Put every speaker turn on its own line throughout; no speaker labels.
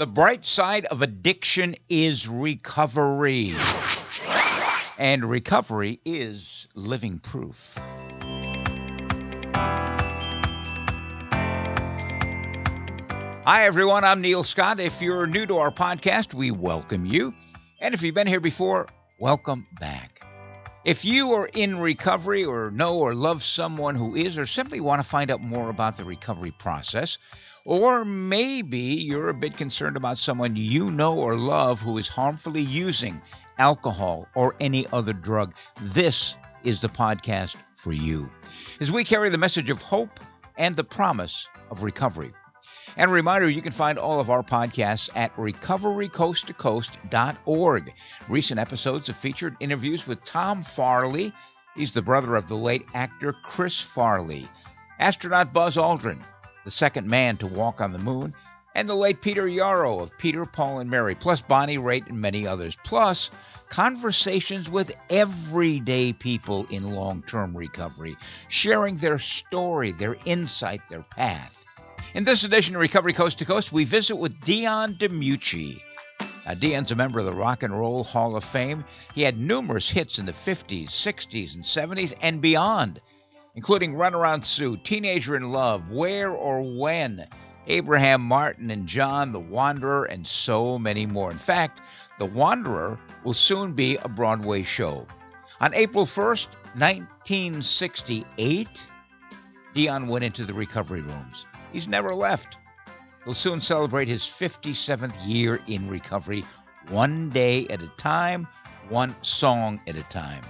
The bright side of addiction is recovery. And recovery is living proof. Hi, everyone. I'm Neil Scott. If you're new to our podcast, we welcome you. And if you've been here before, welcome back. If you are in recovery or know or love someone who is, or simply want to find out more about the recovery process, or maybe you're a bit concerned about someone you know or love who is harmfully using alcohol or any other drug, this is the podcast for you, as we carry the message of hope and the promise of recovery. And a reminder, you can find all of our podcasts at recoverycoasttocoast.org. Recent episodes have featured interviews with Tom Farley. He's the brother of the late actor Chris Farley, astronaut Buzz Aldrin, the second man to walk on the moon, and the late Peter Yarrow of Peter, Paul, and Mary, plus Bonnie Raitt and many others, plus conversations with everyday people in long-term recovery, sharing their story, their insight, their path. In this edition of Recovery Coast to Coast, we visit with Dion DiMucci. Now, Dion's a member of the Rock and Roll Hall of Fame. He had numerous hits in the 50s, 60s, and 70s, and beyond, including Runaround Sue, Teenager in Love, Where or When, Abraham Martin and John, The Wanderer, and so many more. In fact, The Wanderer will soon be a Broadway show. On April 1st, 1968, Dion went into the recovery rooms. He's never left. He'll soon celebrate his 57th year in recovery, one day at a time, one song at a time.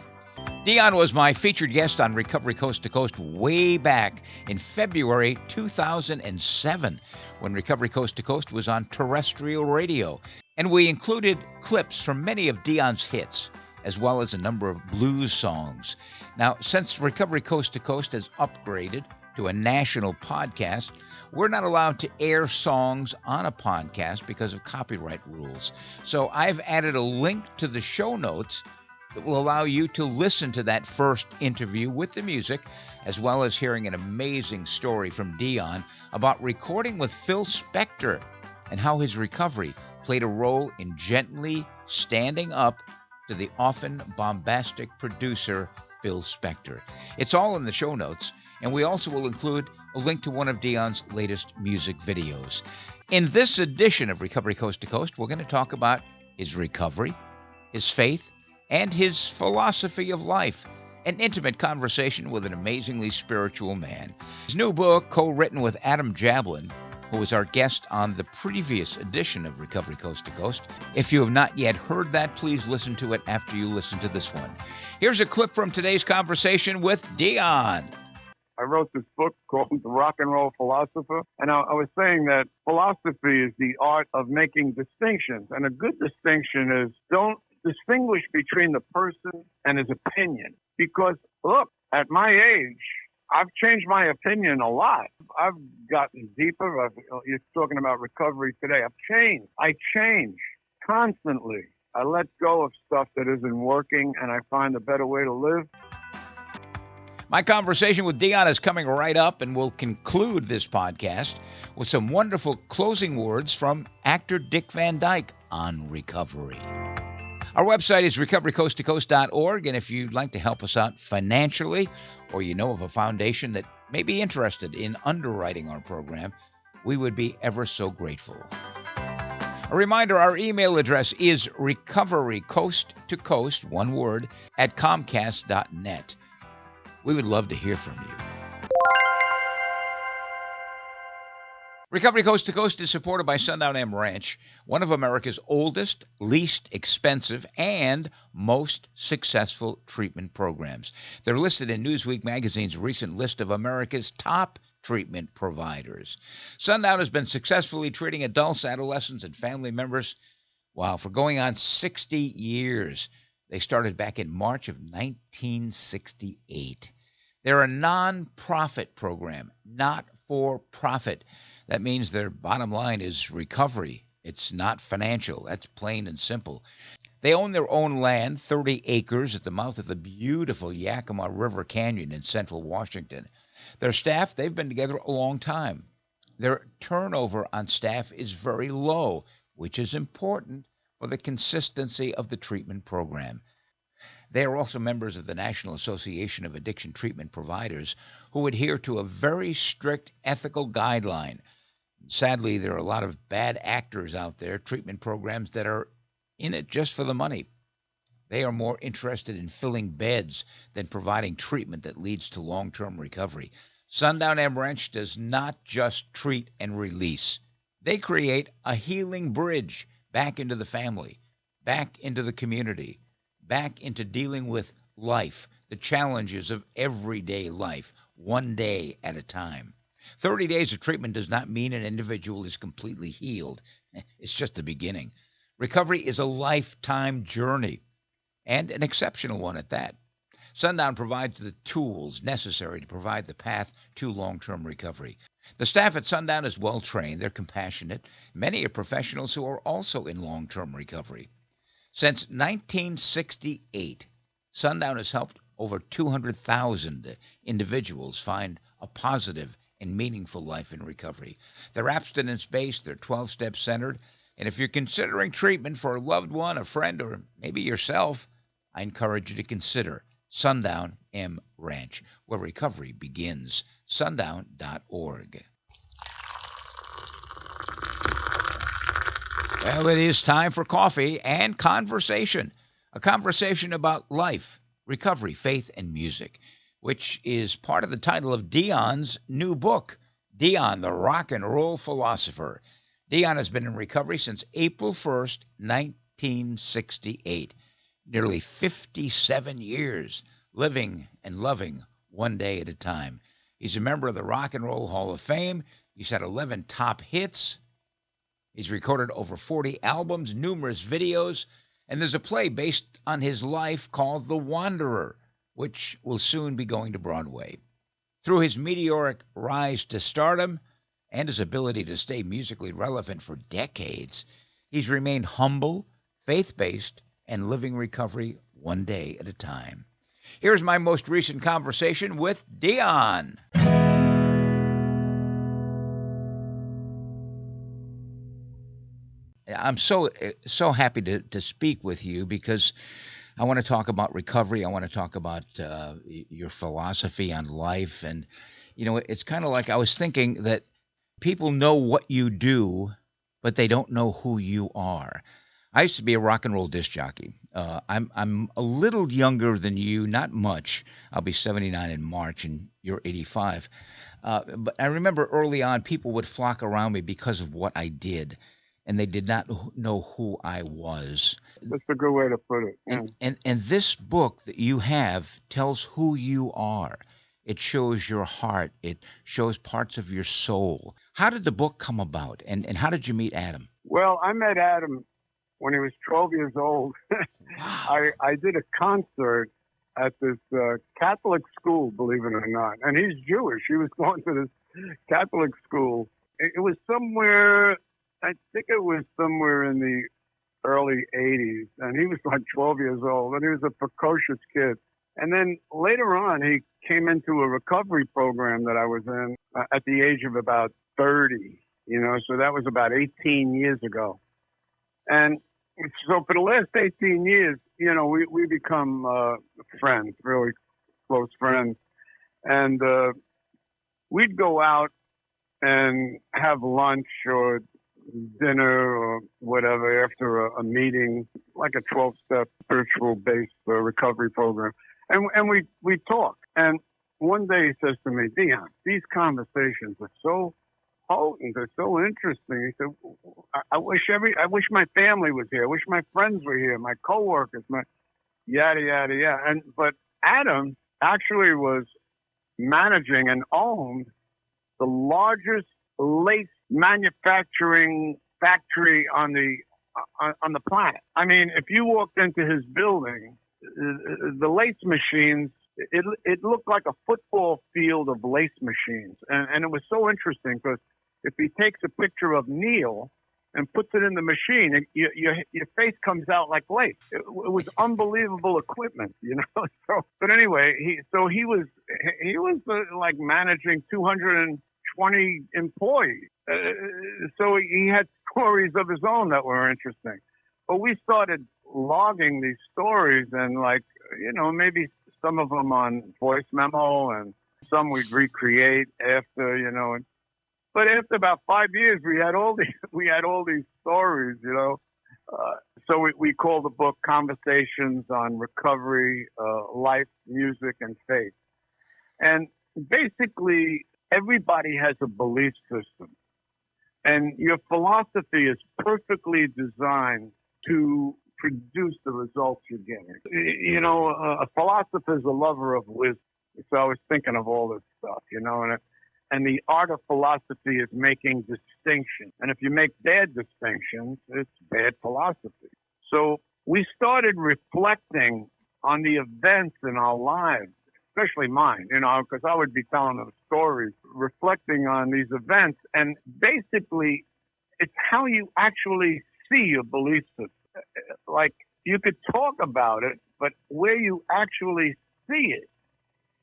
Dion was my featured guest on Recovery Coast to Coast way back in February 2007, when Recovery Coast to Coast was on terrestrial radio. And we included clips from many of Dion's hits, as well as a number of blues songs. Now, since Recovery Coast to Coast has upgraded to a national podcast, we're not allowed to air songs on a podcast because of copyright rules. So I've added a link to the show notes that will allow you to listen to that first interview with the music, as well as hearing an amazing story from Dion about recording with Phil Spector and how his recovery played a role in gently standing up to the often bombastic producer Phil Spector. It's all in the show notes, and we also will include a link to one of Dion's latest music videos. In this edition of Recovery Coast to Coast, we're going to talk about his recovery, his faith, and his philosophy of life. An intimate conversation with an amazingly spiritual man. His new book, co-written with Adam Jablin, who was our guest on the previous edition of Recovery Coast to Coast. If you have not yet heard that, please listen to it after you listen to this one. Here's a clip from today's conversation with Dion.
I wrote this book called The Rock and Roll Philosopher, and I was saying that philosophy is the art of making distinctions, and a good distinction is don't distinguish between the person and his opinion, because, look, at my age, I've changed my opinion a lot. I've gotten deeper. You're talking about recovery today. I change constantly. I let go of stuff that isn't working, and I find a better way to live.
My conversation with Dion is coming right up, and we'll conclude this podcast with some wonderful closing words from actor Dick Van Dyke on recovery. Our website is recoverycoasttocoast.org, and if you'd like to help us out financially, or you know of a foundation that may be interested in underwriting our program, we would be ever so grateful. A reminder, our email address is recoverycoasttocoast, one word, at comcast.net. We would love to hear from you. Recovery Coast to Coast is supported by Sundown M Ranch, one of America's oldest, least expensive, and most successful treatment programs. They're listed in Newsweek magazine's recent list of America's top treatment providers. Sundown has been successfully treating adults, adolescents, and family members, for going on 60 years. They started back in March of 1968. They're a non-profit program, not for profit. That means their bottom line is recovery. It's not financial. That's plain and simple. They own their own land, 30 acres at the mouth of the beautiful Yakima River Canyon in central Washington. Their staff, they've been together a long time. Their turnover on staff is very low, which is important for the consistency of the treatment program. They are also members of the National Association of Addiction Treatment Providers who adhere to a very strict ethical guideline. Sadly, there are a lot of bad actors out there, treatment programs that are in it just for the money. They are more interested in filling beds than providing treatment that leads to long-term recovery. Sundown M Ranch does not just treat and release. They create a healing bridge back into the family, back into the community, back into dealing with life, the challenges of everyday life, one day at a time. 30 days of treatment does not mean an individual is completely healed. It's just the beginning. Recovery is a lifetime journey, and an exceptional one at that. Sundown provides the tools necessary to provide the path to long-term recovery. The staff at Sundown is well-trained. They're compassionate. Many are professionals who are also in long-term recovery. Since 1968, Sundown has helped over 200,000 individuals find a positive and meaningful life in recovery. They're abstinence-based, they're 12-step centered, and if you're considering treatment for a loved one, a friend, or maybe yourself, I encourage you to consider Sundown M Ranch, where recovery begins. Sundown.org. Well, it is time for coffee and conversation. A conversation about life, recovery, faith, and music, which is part of the title of Dion's new book, Dion, the Rock and Roll Philosopher. Dion has been in recovery since April 1st, 1968. Nearly 57 years, living and loving one day at a time. He's a member of the Rock and Roll Hall of Fame. He's had 11 top hits. He's recorded over 40 albums, numerous videos, and there's a play based on his life called The Wanderer, which will soon be going to Broadway. Through his meteoric rise to stardom and his ability to stay musically relevant for decades, he's remained humble, faith-based, and living recovery one day at a time. Here's my most recent conversation with Dion. I'm so happy to speak with you because I want to talk about recovery. I want to talk about your philosophy on life. And, it's kind of like I was thinking that people know what you do, but they don't know who you are. I used to be a rock and roll disc jockey. I'm a little younger than you, not much. I'll be 79 in March, and you're 85. But I remember early on, people would flock around me because of what I did, and they did not know who I was.
That's a good way to put it. Yeah.
And this book that you have tells who you are. It shows your heart. It shows parts of your soul. How did the book come about, and how did you meet Adam?
Well, I met Adam when he was 12 years old.
Wow.
I did a concert at this Catholic school, believe it or not. And he's Jewish. He was going to this Catholic school. It was somewhere, I think it was somewhere in the early 80s. And he was like 12 years old. And he was a precocious kid. And then later on, he came into a recovery program that I was in at the age of about 30, so that was about 18 years ago. And so for the last 18 years, we become friends, really close friends. And we'd go out and have lunch or dinner or whatever after a meeting, like a 12-step spiritual-based recovery program. And we talk. And one day he says to me, Dion, these conversations are so potent. They're so interesting. He said, I wish my family was here. I wish my friends were here, my coworkers, my yada, yada, yada. But Adam actually was managing and owned the largest lace manufacturing factory on the planet. I mean, if you walked into his building, the lace machines, it looked like a football field of lace machines. And it was so interesting because if he takes a picture of Neil and puts it in the machine, your face comes out like lace. It was unbelievable equipment, So, but anyway, he was like managing 220 employees. So he had stories of his own that were interesting. But we started logging these stories and, like, maybe some of them on voice memo and some we'd recreate after, but after about 5 years, we had all these stories, So we call the book Conversations on Recovery, Life, Music, and Faith. And basically, everybody has a belief system. And your philosophy is perfectly designed to produce the results you're getting. A philosopher is a lover of wisdom. So I was thinking of all this stuff, and the art of philosophy is making distinctions. And if you make bad distinctions, it's bad philosophy. So we started reflecting on the events in our lives, especially mine, because I would be telling them stories, reflecting on these events. And basically, it's how you actually see your belief system. Like, you could talk about it, but where you actually see it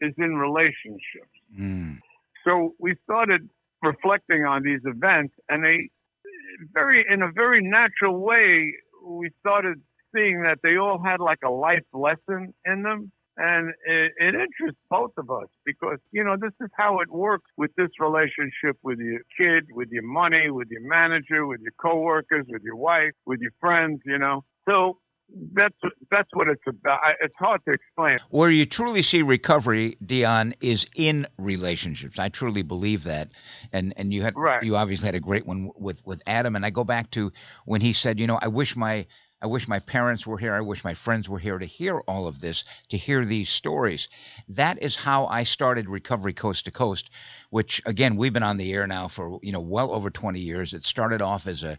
is in relationships.
Mm.
So we started reflecting on these events, and in a very natural way, we started seeing that they all had like a life lesson in them. And it interests both of us because, this is how it works with this relationship with your kid, with your money, with your manager, with your coworkers, with your wife, with your friends, So that's what it's about. It's hard to explain.
Where you truly see recovery, Dion, is in relationships. I truly believe that. And you obviously had a great one with Adam. And I go back to when he said, I wish my parents were here. I wish my friends were here to hear all of this, to hear these stories. That is how I started Recovery Coast to Coast, which, again, we've been on the air now for, well over 20 years. It started off as a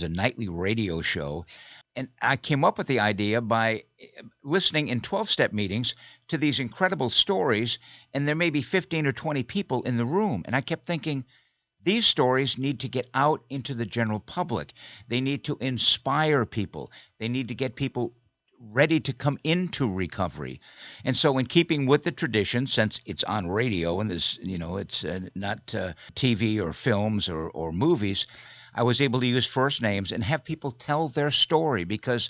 nightly radio show. And I came up with the idea by listening in 12-step meetings to these incredible stories, and there may be 15 or 20 people in the room. And I kept thinking, these stories need to get out into the general public. They need to inspire people. They need to get people ready to come into recovery. And so in keeping with the tradition, since it's on radio and this, it's not TV or films or movies, I was able to use first names and have people tell their story because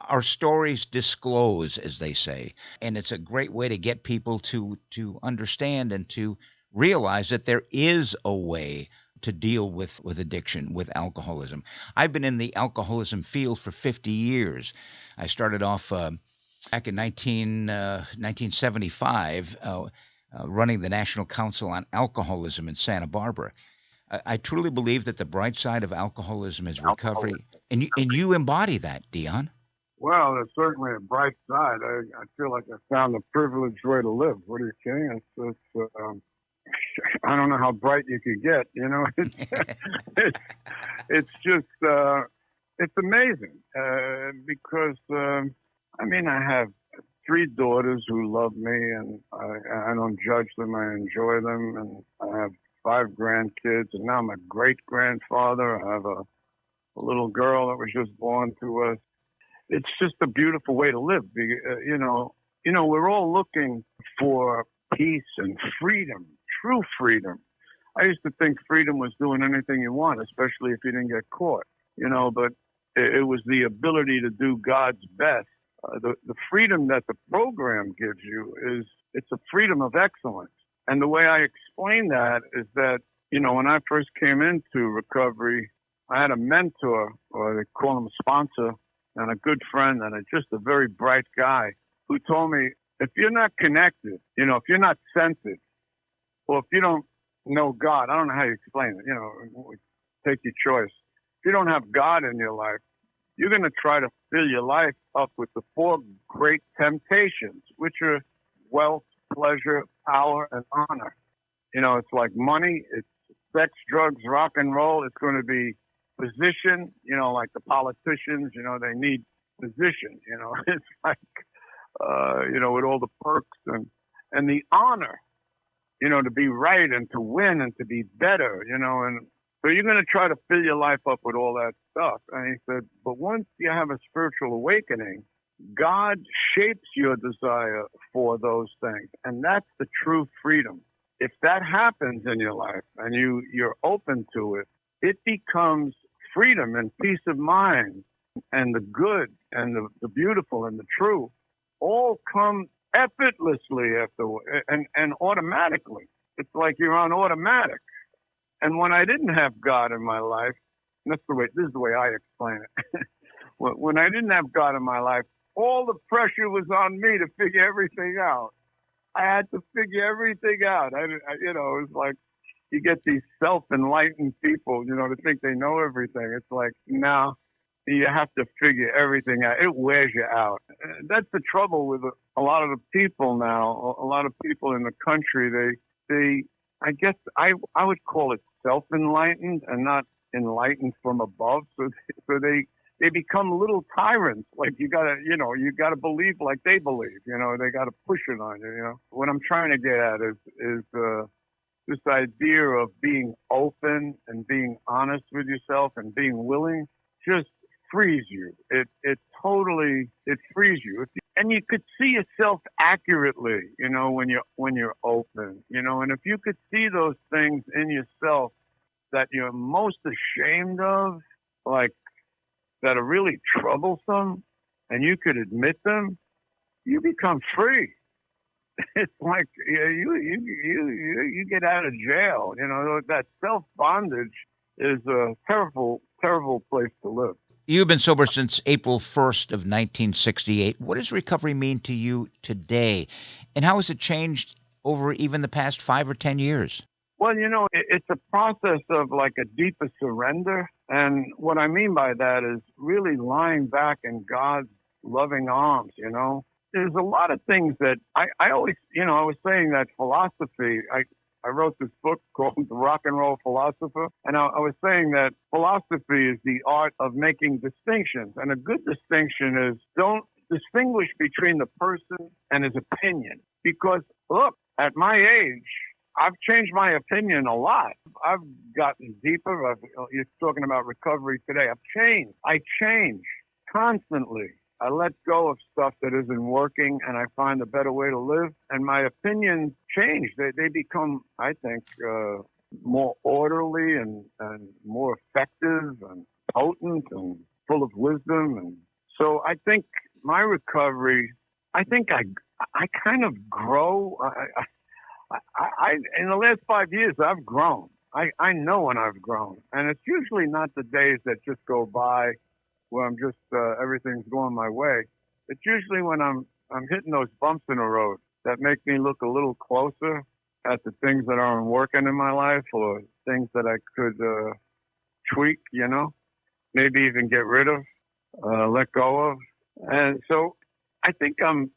our stories disclose, as they say. And it's a great way to get people to understand and to realize that there is a way to deal with addiction, with alcoholism. I've been in the alcoholism field for 50 years. I started off back in 1975 running the National Council on Alcoholism in Santa Barbara. I truly believe that the bright side of alcoholism is recovery, and you embody that, Dion.
Well, there's certainly a bright side. I feel like I found a privileged way to live. What are you kidding? I don't know how bright you could get. It's just it's amazing because I have 3 daughters who love me, and I don't judge them. I enjoy them, and I have 5 grandkids, and now I'm a great-grandfather. I have a little girl that was just born to us. It's just a beautiful way to live. We're all looking for peace and freedom, true freedom. I used to think freedom was doing anything you want, especially if you didn't get caught, but it was the ability to do God's best. The freedom that the program gives you it's a freedom of excellence. And the way I explain that is that, when I first came into recovery, I had a mentor, or they call him a sponsor, and a good friend, and just a very bright guy who told me, if you're not connected, if you're not centered, or if you don't know God, I don't know how you explain it, take your choice. If you don't have God in your life, you're going to try to fill your life up with the 4 great temptations, which are wealth, pleasure, power, and honor. It's like money, it's sex, drugs, rock and roll. It's going to be position, like the politicians, they need position, it's like, with all the perks and the honor, to be right and to win and to be better, and so you're going to try to fill your life up with all that stuff. And he said, but once you have a spiritual awakening, God shapes your desire for those things. And that's the true freedom. If that happens in your life and you're open to it, it becomes freedom and peace of mind and the good and the beautiful and the true all come effortlessly and automatically. It's like you're on automatic. And when I didn't have God in my life, this is the way I explain it. When I didn't have God in my life, all the pressure was on me to figure everything out. I had to figure everything out. It was like you get these self-enlightened people, to think they know everything. It's like, no, you have to figure everything out. It wears you out. That's the trouble with a lot of the people now. A lot of people in the country, they I guess I would call it self-enlightened and not enlightened from above. So they become little tyrants. Like you gotta believe like they believe. They gotta push it on you. What I'm trying to get at is this idea of being open and being honest with yourself and being willing just frees you. It totally frees you. And you could see yourself accurately, when you're open, and if you could see those things in yourself that you're most ashamed of, like that are really troublesome, and you could admit them, you become free. It's like you get out of jail. That self bondage is a terrible, terrible place to live.
You've been sober since April 1st of 1968. What does recovery mean to you today? And how has it changed over even the past 5 or 10 years?
Well, it's a process of like a deeper surrender. And what I mean by that is really lying back in God's loving arms, There's a lot of things that I always, I was saying that philosophy, I wrote this book called The Rock and Roll Philosopher, and I was saying that philosophy is the art of making distinctions. And a good distinction is don't distinguish between the person and his opinion. Because, look, at my age, I've changed my opinion a lot. I've gotten deeper. You're talking about recovery today. I change constantly. I let go of stuff that isn't working, and I find a better way to live. And my opinions change. They become, I think, more orderly and more effective and potent and full of wisdom. And so I think my recovery, I kind of grow. I in the last 5 years, I've grown. I know when I've grown. And it's usually not the days that just go by where I'm just everything's going my way. It's usually when I'm hitting those bumps in the road that make me look a little closer at the things that aren't working in my life or things that I could tweak, maybe even get rid of, let go of. And so I think some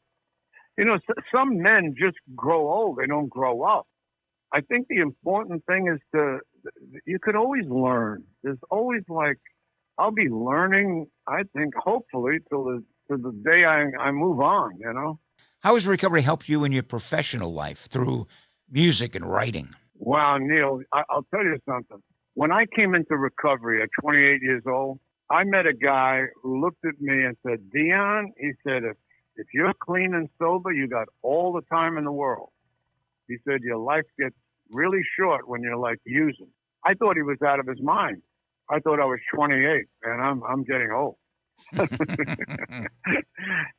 men just grow old. They don't grow up. I think the important thing is you could always learn. There's always I'll be learning, I think, hopefully, till the day I move on,
How has recovery helped you in your professional life through music and writing?
Wow, Neil, I'll tell you something. When I came into recovery at 28 years old, I met a guy who looked at me and said, Dion, he said, if you're clean and sober, you got all the time in the world. He said, your life gets really short when you're using. I thought he was out of his mind. I thought I was 28, and I'm getting old.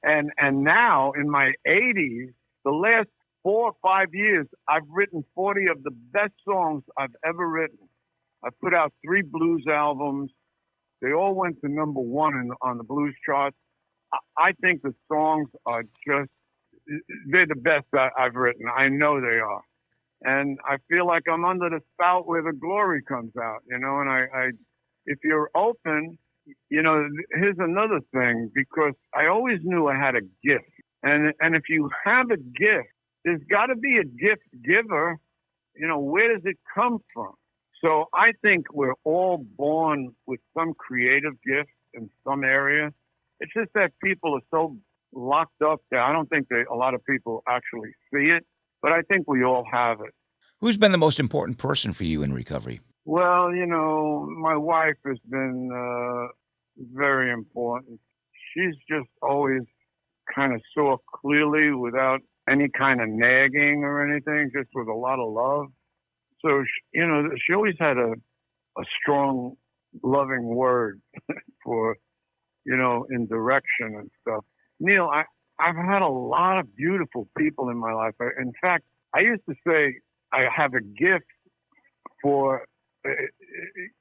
and now in my 80s, the last 4 or 5 years, I've written 40 of the best songs I've ever written. I put out 3 blues albums. They all went to number 1 on the blues charts. I think the songs are they're the best I've written. I know they are. And I feel like I'm under the spout where the glory comes out, and if you're open, here's another thing, because I always knew I had a gift. And if you have a gift, there's got to be a gift giver. Where does it come from? So I think we're all born with some creative gift in some area. It's just that people are so locked up there. I don't think a lot of people actually see it, but I think we all have it.
Who's been the most important person for you in recovery?
Well, my wife has been very important. She's just always kind of saw clearly without any kind of nagging or anything, just with a lot of love. So, she always had a strong loving word for, in direction and stuff. Neil, I've had a lot of beautiful people in my life. In fact, I used to say I have a gift for,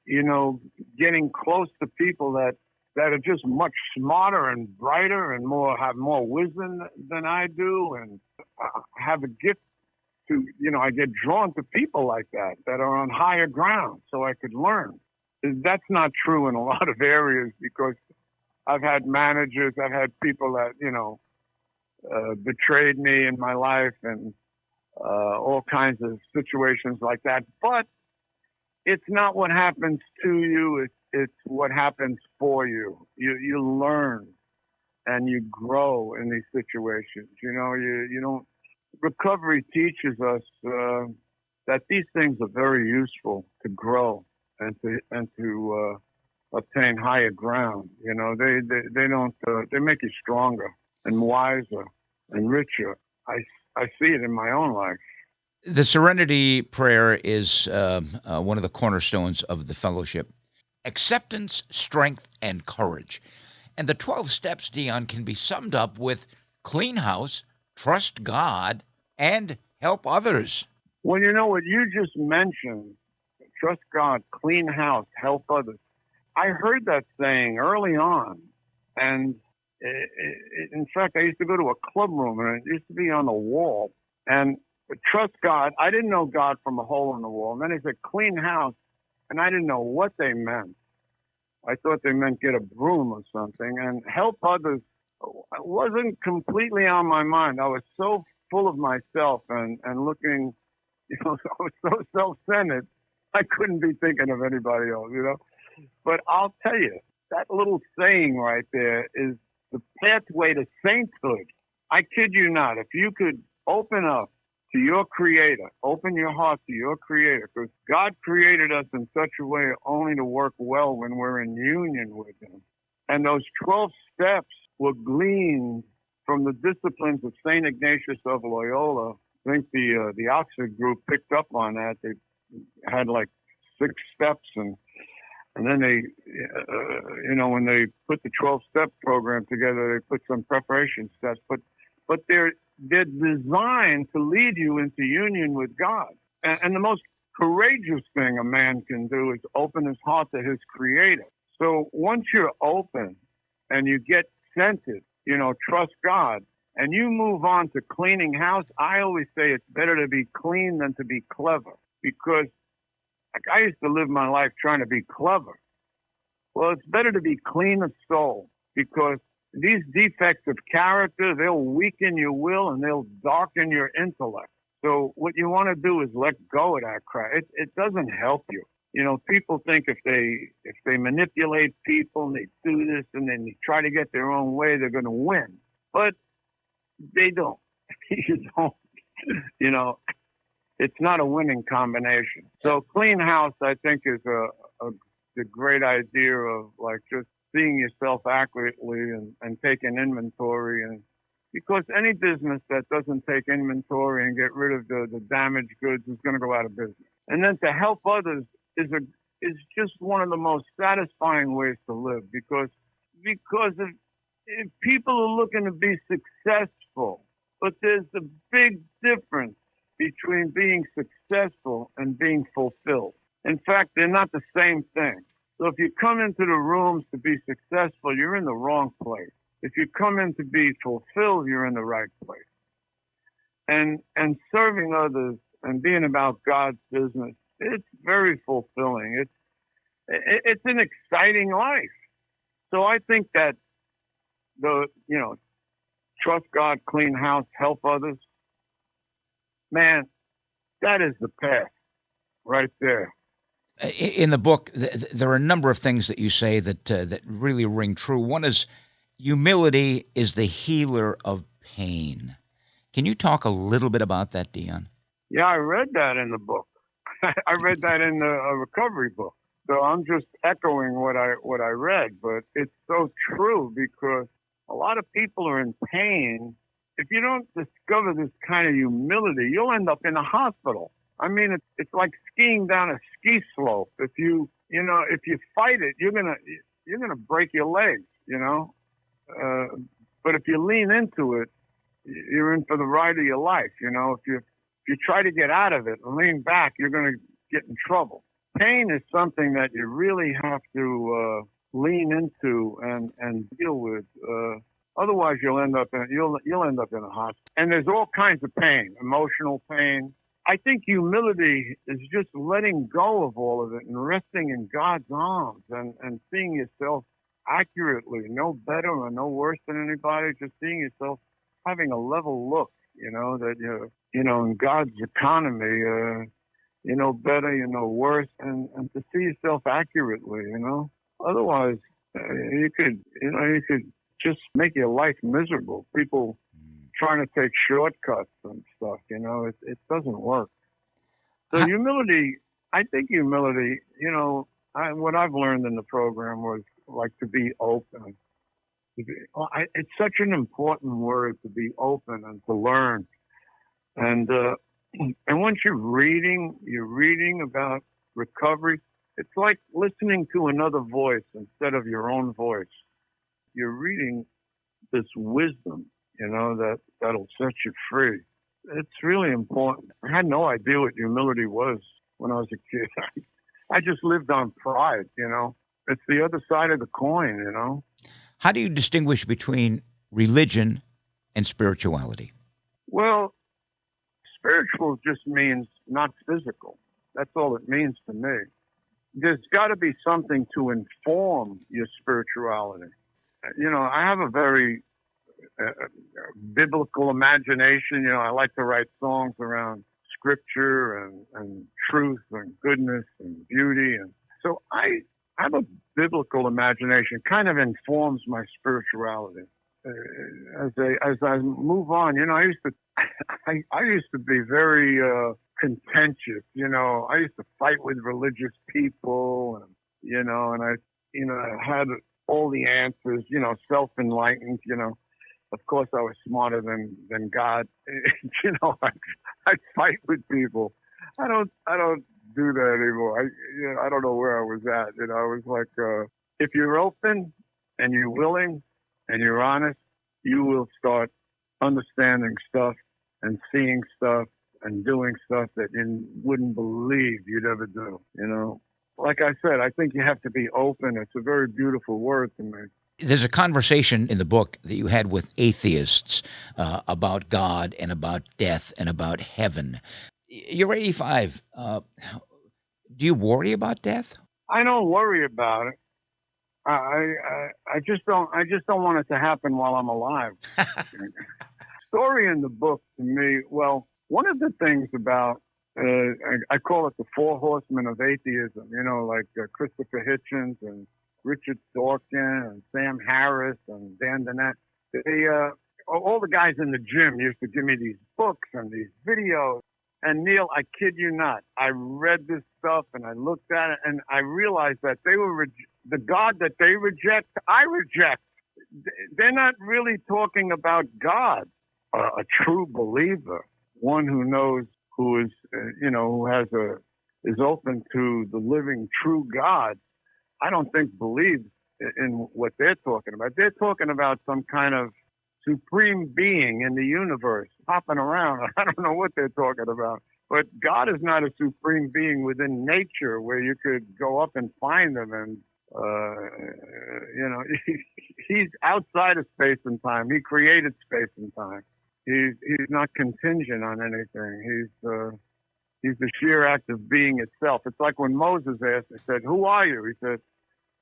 getting close to people that are just much smarter and brighter and have more wisdom than I do, and have a gift to, I get drawn to people like that are on higher ground so I could learn. That's not true in a lot of areas, because I've had managers, I've had people that, betrayed me in my life, and all kinds of situations like that. But it's not what happens to you, it's what happens for you. You learn and you grow in these situations. You don't. Recovery teaches us that these things are very useful to grow and to obtain higher ground. They don't. They make you stronger and wiser and richer. I see it in my own life.
The Serenity Prayer is one of the cornerstones of the fellowship. Acceptance, strength, and courage. And the 12 steps, Dion, can be summed up with clean house, trust God, and help others.
Well, what you just mentioned, trust God, clean house, help others. I heard that saying early on. And in fact, I used to go to a club room, and it used to be on the wall. And trust God, I didn't know God from a hole in the wall. And then he said clean house, and I didn't know what they meant. I thought they meant get a broom or something. And help others wasn't completely on my mind. I was so full of myself and looking, I was so self-centered, I couldn't be thinking of anybody else, But I'll tell you, that little saying right there is the pathway to sainthood. I kid you not. If you could open up to your Creator, open your heart to your Creator, because God created us in such a way only to work well when we're in union with Him. And those 12 steps were gleaned from the disciplines of St. Ignatius of Loyola. I think the Oxford group picked up on that. They had like 6 steps, and then they, when they put the 12-step program together, they put some preparation steps. But they're designed to lead you into union with God. And the most courageous thing a man can do is open his heart to his Creator. So once you're open and you get centered, trust God, and you move on to cleaning house, I always say it's better to be clean than to be clever, because I used to live my life trying to be clever. Well, it's better to be clean of soul, because these defects of character, they'll weaken your will and they'll darken your intellect. So what you want to do is let go of that crap. It doesn't help you. People think if they manipulate people and they do this and then they try to get their own way, they're going to win. But they don't. You don't. It's not a winning combination. So clean house, I think, is a great idea of like just seeing yourself accurately and taking inventory. And because any business that doesn't take inventory and get rid of the damaged goods is going to go out of business. And then to help others is just one of the most satisfying ways to live, because if people are looking to be successful, but there's a big difference between being successful and being fulfilled. In fact, they're not the same thing. So if you come into the rooms to be successful, you're in the wrong place. If you come in to be fulfilled, you're in the right place. And serving others and being about God's business, it's very fulfilling. It's an exciting life. So I think that trust God, clean house, help others, man, that is the path right there.
In the book, there are a number of things that you say that really ring true. One is humility is the healer of pain. Can you talk a little bit about that, Dion?
Yeah, I read that in the book. I read that in the recovery book. So I'm just echoing what I read, but it's so true, because a lot of people are in pain. If you don't discover this kind of humility, you'll end up in a hospital. I mean, it's like skiing down a ski slope. If you if you fight it, you're gonna break your legs, but if you lean into it, you're in for the ride of your life. If you try to get out of it and lean back, you're going to get in trouble. Pain is something that you really have to lean into and deal with. Otherwise, you'll end up in a hospital. And there's all kinds of pain, emotional pain. I think humility is just letting go of all of it and resting in God's arms and seeing yourself accurately, no better or no worse than anybody, just seeing yourself having a level look, that in God's economy, better, worse, and to see yourself accurately, Otherwise, you could just make your life miserable. People trying to take shortcuts and stuff, it doesn't work. So I think humility, what I've learned in the program was like to be open. It's such an important word, to be open and to learn. And once you're reading about recovery, it's like listening to another voice instead of your own voice. You're reading this wisdom, that'll set you free. It's really important. I had no idea what humility was when I was a kid. I just lived on pride, It's the other side of the coin,
How do you distinguish between religion and spirituality?
Well, spiritual just means not physical. That's all it means to me. There's got to be something to inform your spirituality. I have a very biblical imagination. I like to write songs around scripture and truth and goodness and beauty. And so I have a biblical imagination, kind of informs my spirituality. As I move on, I used to be very contentious. I used to fight with religious people, and I had all the answers. Self-enlightened. Of course, I was smarter than God. I'd fight with people. I don't do that anymore. I don't know where I was at. I was like, if you're open and you're willing and you're honest, you will start understanding stuff and seeing stuff and doing stuff that you wouldn't believe you'd ever do. Like I said, I think you have to be open. It's a very beautiful word to me.
There's a conversation in the book that you had with atheists about God and about death and about heaven. You're 85. Do you worry about death?
I don't worry about it. I just don't want it to happen while I'm alive. Story in the book to me. Well, one of the things about I call it the four horsemen of atheism. Like Christopher Hitchens and Richard Dawkins and Sam Harris and Dan Dennett. All the guys in the gym used to give me these books and these videos. And Neil, I kid you not, I read this stuff and I looked at it and I realized that they were the God that they reject, I reject. They're not really talking about God, a true believer, one who knows, who is, is open to the living true God. I don't think believes in what they're talking about. They're talking about some kind of supreme being in the universe hopping around. I don't know what they're talking about. But God is not a supreme being within nature where you could go up and find him. And, he's outside of space and time. He created space and time. He's not contingent on anything. He's the sheer act of being itself. It's like when Moses asked, he said, "Who are you?" He said,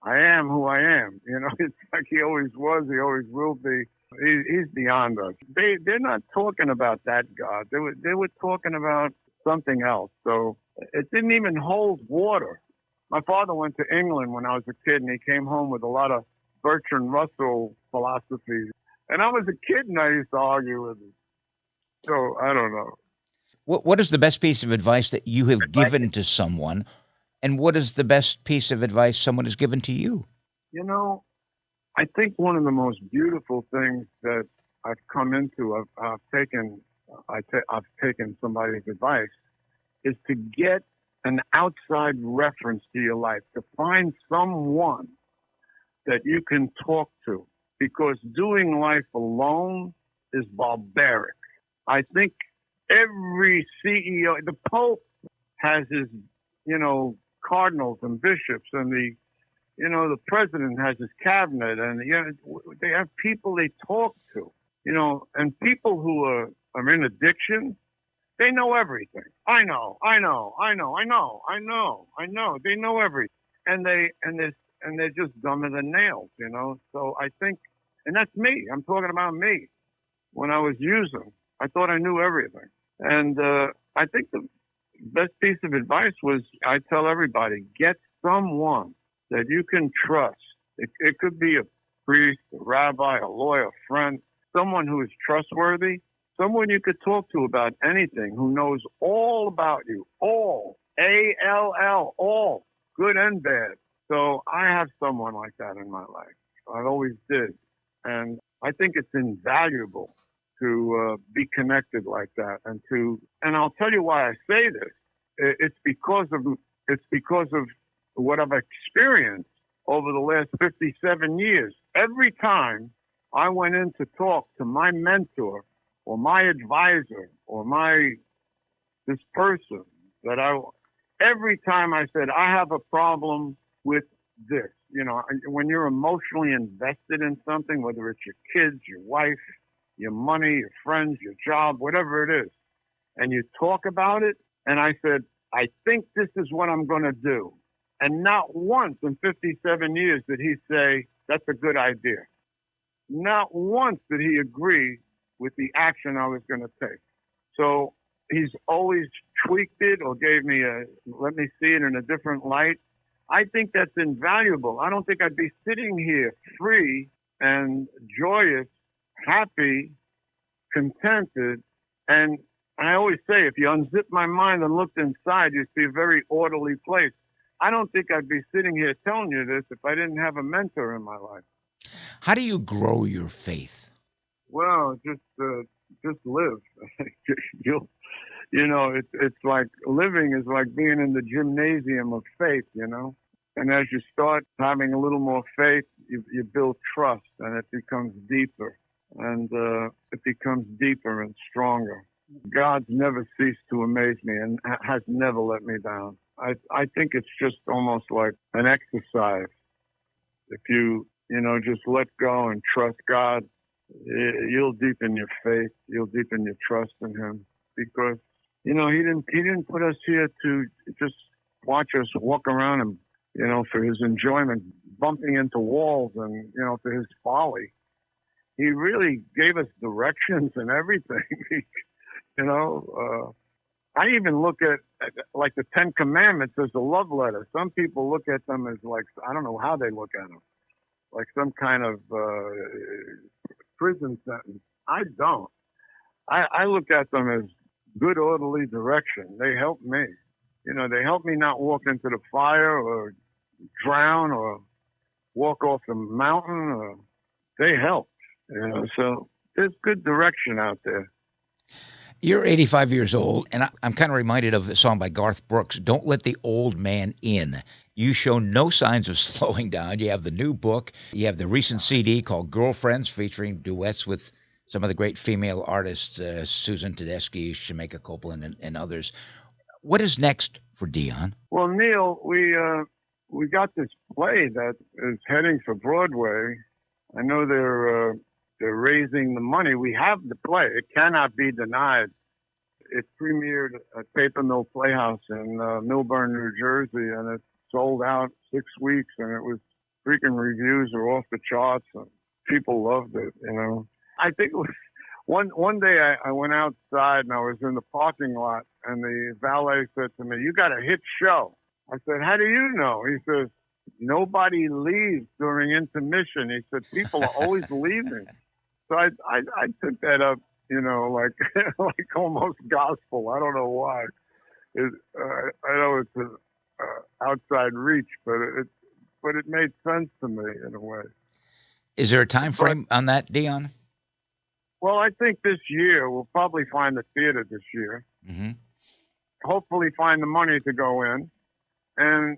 "I am who I am." It's like he always was, he always will be. He's beyond us. They're not talking about that God. They were talking about something else. So it didn't even hold water. My father went to England when I was a kid, and he came home with a lot of Bertrand Russell philosophies. And I was a kid, and I used to argue with him. So I don't know.
What is the best piece of advice that you have given to someone, and what is the best piece of advice someone has given to you?
I think one of the most beautiful things that I've come into, I've taken somebody's advice, is to get an outside reference to your life, to find someone that you can talk to, because doing life alone is barbaric. I think every CEO, the Pope has his, cardinals and bishops, and the president has his cabinet, and they have people they talk to, and people who are in addiction, they know everything. I know. They know everything, and they're just dumber than nails, So I think, and that's me. I'm talking about me. When I was using, I thought I knew everything, and I think the best piece of advice was, I tell everybody, get someone that you can trust. It could be a priest, a rabbi, a lawyer, a friend, someone who is trustworthy, someone you could talk to about anything, who knows all about you, all, A-L-L, all, good and bad. So I have someone like that in my life. I always did. And I think it's invaluable to be connected like that. And I'll tell you why I say this. It's because of what I've experienced over the last 57 years. Every time I went in to talk to my mentor or my advisor or this person every time I said, I have a problem with this. When you're emotionally invested in something, whether it's your kids, your wife, your money, your friends, your job, whatever it is, and you talk about it, and I said, I think this is what I'm going to do. And not once in 57 years did he say, that's a good idea. Not once did he agree with the action I was going to take. So he's always tweaked it or gave me let me see it in a different light. I think that's invaluable. I don't think I'd be sitting here free and joyous, happy, contented. And I always say, if you unzip my mind and looked inside, you see a very orderly place. I don't think I'd be sitting here telling you this if I didn't have a mentor in my life.
How do you grow your faith?
Well, just live. It's like living is like being in the gymnasium of faith, And as you start having a little more faith, you build trust, and it becomes deeper, and it becomes deeper and stronger. God's never ceased to amaze me and has never let me down. I think it's just almost like an exercise. If you just let go and trust God, you'll deepen your faith. You'll deepen your trust in Him, because He didn't put us here to just watch us walk around and for His enjoyment, bumping into walls and for His folly. He really gave us directions and everything. I even look at like the Ten Commandments as a love letter. Some people look at them as like, I don't know how they look at them, like some kind of prison sentence. I don't. I look at them as good, orderly direction. They help me. They help me not walk into the fire or drown or walk off the mountain. Or they help. So there's good direction out there.
You're 85 years old, and I'm kind of reminded of a song by Garth Brooks, Don't Let the Old Man In. You show no signs of slowing down. You have the new book. You have the recent CD called Girlfriends, featuring duets with some of the great female artists, Susan Tedeschi, Shemekia Copeland, and others. What is next for Dion?
Well, Neil, we got this play that is heading for Broadway. I know they're raising the money. We have the play. It cannot be denied. It premiered at Paper Mill Playhouse in Millburn, New Jersey, and it sold out 6 weeks, and it was freaking reviews are off the charts, and people loved it, I think it was one day I went outside and I was in the parking lot, and the valet said to me, "You got a hit show." I said, "How do you know?" He says, "Nobody leaves during intermission." He said, "People are always leaving." So I took that up, like almost gospel. I don't know why. I know it's an outside reach, but it made sense to me in a way.
Is there a time frame on that, Dion?
Well, I think this year we'll probably find the theater this year.
Mm-hmm.
hopefully find the money to go in, and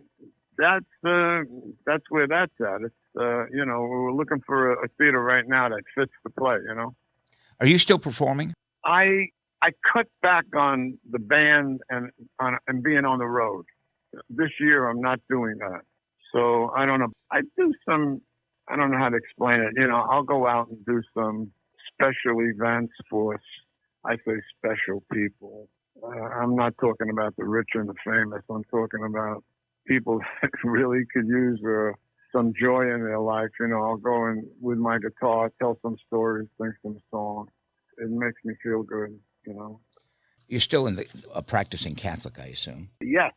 that's where that's at. It's we're looking for a theater right now that fits the play.
Are you still performing?
I cut back on the band and being on the road. This year I'm not doing that. So I don't know. I don't know how to explain it. I'll go out and do some special events for, I say, special people. I'm not talking about the rich and the famous. I'm talking about people that really could use some joy in their life. I'll go in with my guitar, tell some stories, sing some songs. It makes me feel good,
You're still in a practicing Catholic, I assume.
Yes,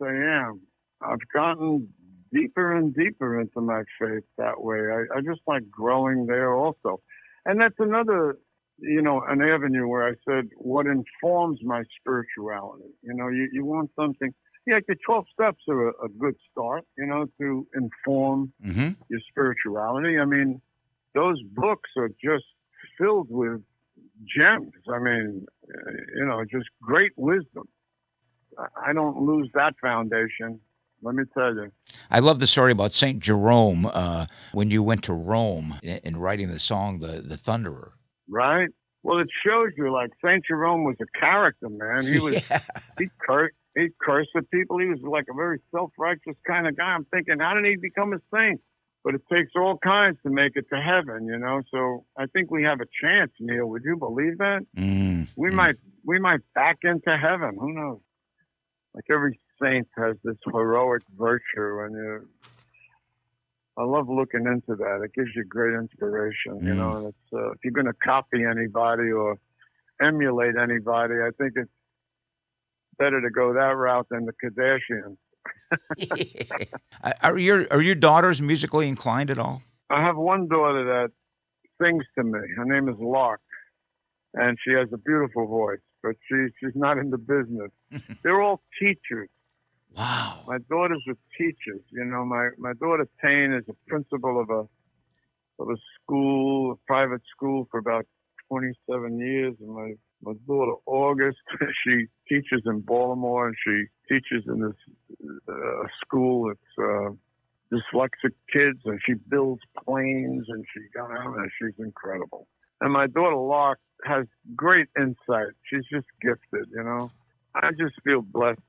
I am. I've gotten deeper and deeper into my faith that way. I just like growing there also. And that's another, an avenue where I said, what informs my spirituality? You want something. Yeah, the 12 steps are a good start, to inform your spirituality. I mean, those books are just filled with gems. I mean, just great wisdom. I don't lose that foundation. Let me tell you.
I love the story about St. Jerome when you went to Rome in writing the song, The Thunderer.
Right. Well, it shows you, like, St. Jerome was a character, man. He was, he cursed at people. He was like a very self-righteous kind of guy. I'm thinking, how did he become a saint? But it takes all kinds to make it to heaven, So I think we have a chance, Neil. Would you believe that? We might back into heaven. Who knows? Like every saint has this heroic virtue, and I love looking into that. It gives you great inspiration, And it's if you're going to copy anybody or emulate anybody, I think it's better to go that route than the Kardashians.
Are your daughters musically inclined at all?
I have one daughter that sings to me. Her name is Lark, and she has a beautiful voice, but she's not in the business. They're all teachers.
Wow.
My daughters are teachers. My daughter Tane is a principal of a school, a private school, for about 27 years, and my daughter August, she teaches in Baltimore, and she teaches in this school that's dyslexic kids, and she builds planes, and she's incredible. And my daughter Lark has great insight. She's just gifted, I just feel blessed,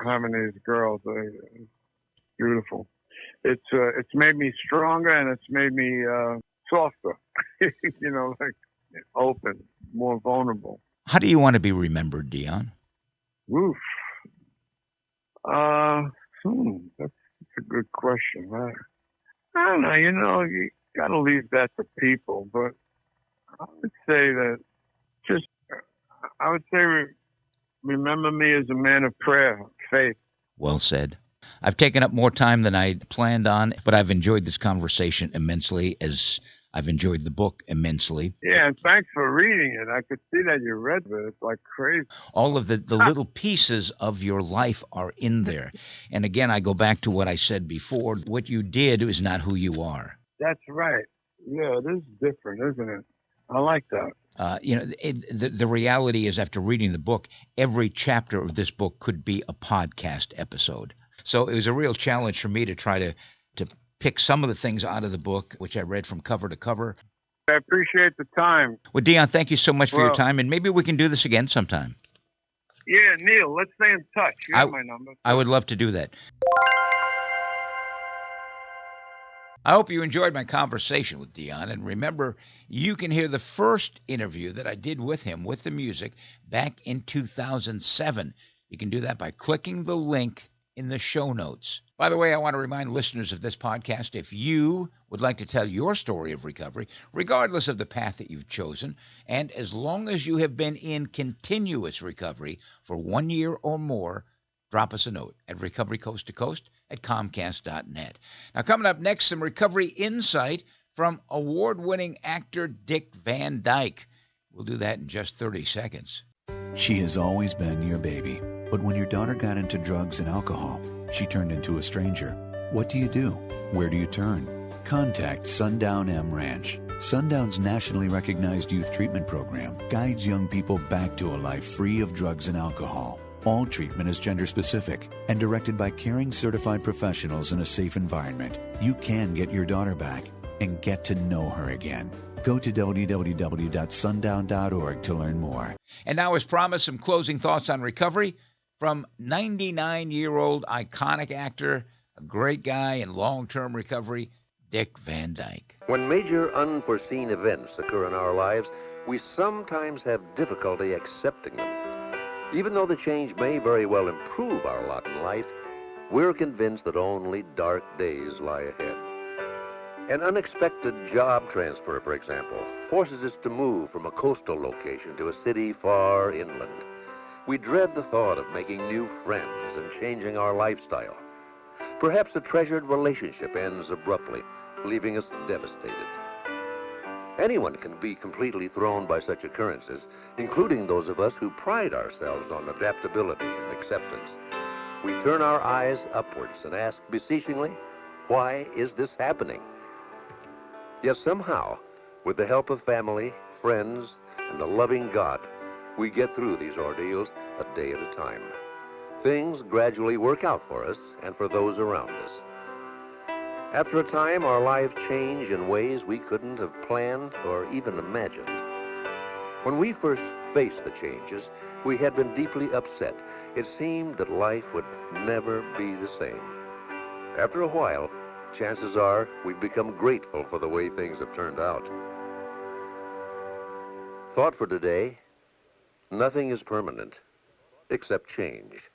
having these girls. It's beautiful. It's made me stronger, and it's made me softer, like open, more vulnerable.
How do you want to be remembered, Dion?
Oof. That's a good question. I don't know. You got to leave that to people, but I would say that remember me as a man of prayer, faith.
Well said. I've taken up more time than I planned on, but I've enjoyed this conversation immensely, as I've enjoyed the book immensely.
Yeah, and thanks for reading it. I could see that you read it. It's like crazy.
All of the little pieces of your life are in there. And again, I go back to what I said before. What you did is not who you are.
That's right. Yeah, it is different, isn't it? I like that.
The reality is, after reading the book, every chapter of this book could be a podcast episode. So it was a real challenge for me to try to pick some of the things out of the book, which I read from cover to cover.
I appreciate the time.
Well, Dion, thank you so much for your time, and maybe we can do this again sometime.
Yeah, Neil, let's stay in touch. You have my number.
I would love to do that. I hope you enjoyed my conversation with Dion, and remember, you can hear the first interview that I did with him with the music back in 2007. You can do that by clicking the link in the show notes. By the way, I want to remind listeners of this podcast, if you would like to tell your story of recovery, regardless of the path that you've chosen, and as long as you have been in continuous recovery for 1 year or more, drop us a note at recoverycoasttocoast@comcast.net. Now, coming up next, some recovery insight from award-winning actor Dick Van Dyke. We'll do that in just 30 seconds.
She has always been your baby. But when your daughter got into drugs and alcohol, she turned into a stranger. What do? Where do you turn? Contact Sundown M Ranch. Sundown's nationally recognized youth treatment program guides young people back to a life free of drugs and alcohol. All treatment is gender-specific and directed by caring certified professionals in a safe environment. You can get your daughter back and get to know her again. Go to www.sundown.org to learn more.
And now, as promised, some closing thoughts on recovery from 99-year-old iconic actor, a great guy in long-term recovery, Dick Van Dyke.
When major unforeseen events occur in our lives, we sometimes have difficulty accepting them. Even though the change may very well improve our lot in life, we're convinced that only dark days lie ahead. An unexpected job transfer, for example, forces us to move from a coastal location to a city far inland. We dread the thought of making new friends and changing our lifestyle. Perhaps a treasured relationship ends abruptly, leaving us devastated. Anyone can be completely thrown by such occurrences, including those of us who pride ourselves on adaptability and acceptance. We turn our eyes upwards and ask beseechingly, why is this happening? Yet somehow, with the help of family, friends, and a loving God, we get through these ordeals a day at a time. Things gradually work out for us and for those around us. After a time, our lives change in ways we couldn't have planned or even imagined. When we first faced the changes, we had been deeply upset. It seemed that life would never be the same. After a while, chances are we've become grateful for the way things have turned out. Thought for today: nothing is permanent except change.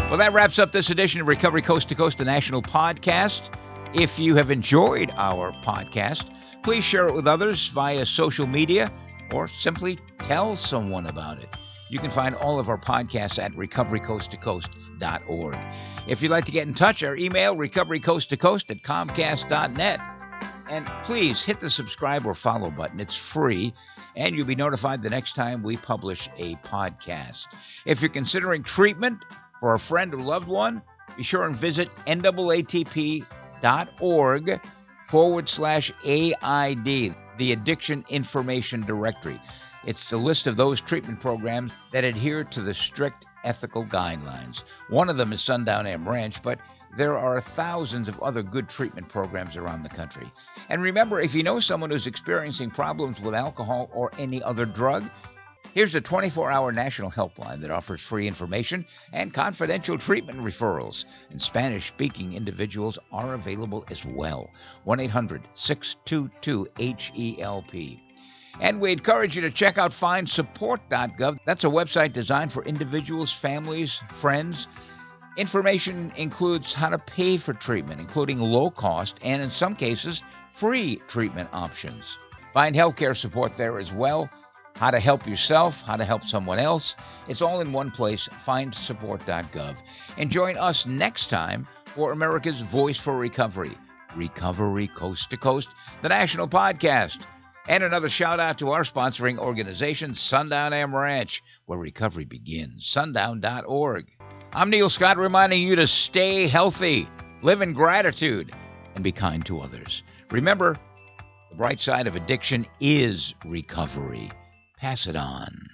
Well, that wraps up this edition of Recovery Coast to Coast, the national podcast. If you have enjoyed our podcast, please share it with others via social media or simply tell someone about it. You can find all of our podcasts at recoverycoasttocoast.org. If you'd like to get in touch, our email, recoverycoasttocoast@comcast.net. And please hit the subscribe or follow button. It's free, and you'll be notified the next time we publish a podcast. If you're considering treatment for a friend or loved one, be sure and visit NAATP.org/AID, the Addiction Information Directory. It's a list of those treatment programs that adhere to the strict ethical guidelines. One of them is Sundown M Ranch, but there are thousands of other good treatment programs around the country. And remember, if you know someone who's experiencing problems with alcohol or any other drug, here's a 24-hour national helpline that offers free information and confidential treatment referrals. And Spanish-speaking individuals are available as well. 1-800-622-HELP. And we encourage you to check out findsupport.gov. That's a website designed for individuals, families, friends. Information includes how to pay for treatment, including low-cost and, in some cases, free treatment options. Find healthcare support there as well. How to help yourself, how to help someone else. It's all in one place, findsupport.gov. And join us next time for America's Voice for Recovery, Recovery Coast to Coast, the national podcast. And another shout-out to our sponsoring organization, Sundown M Ranch, where recovery begins, sundown.org. I'm Neil Scott, reminding you to stay healthy, live in gratitude, and be kind to others. Remember, the bright side of addiction is recovery. Pass it on.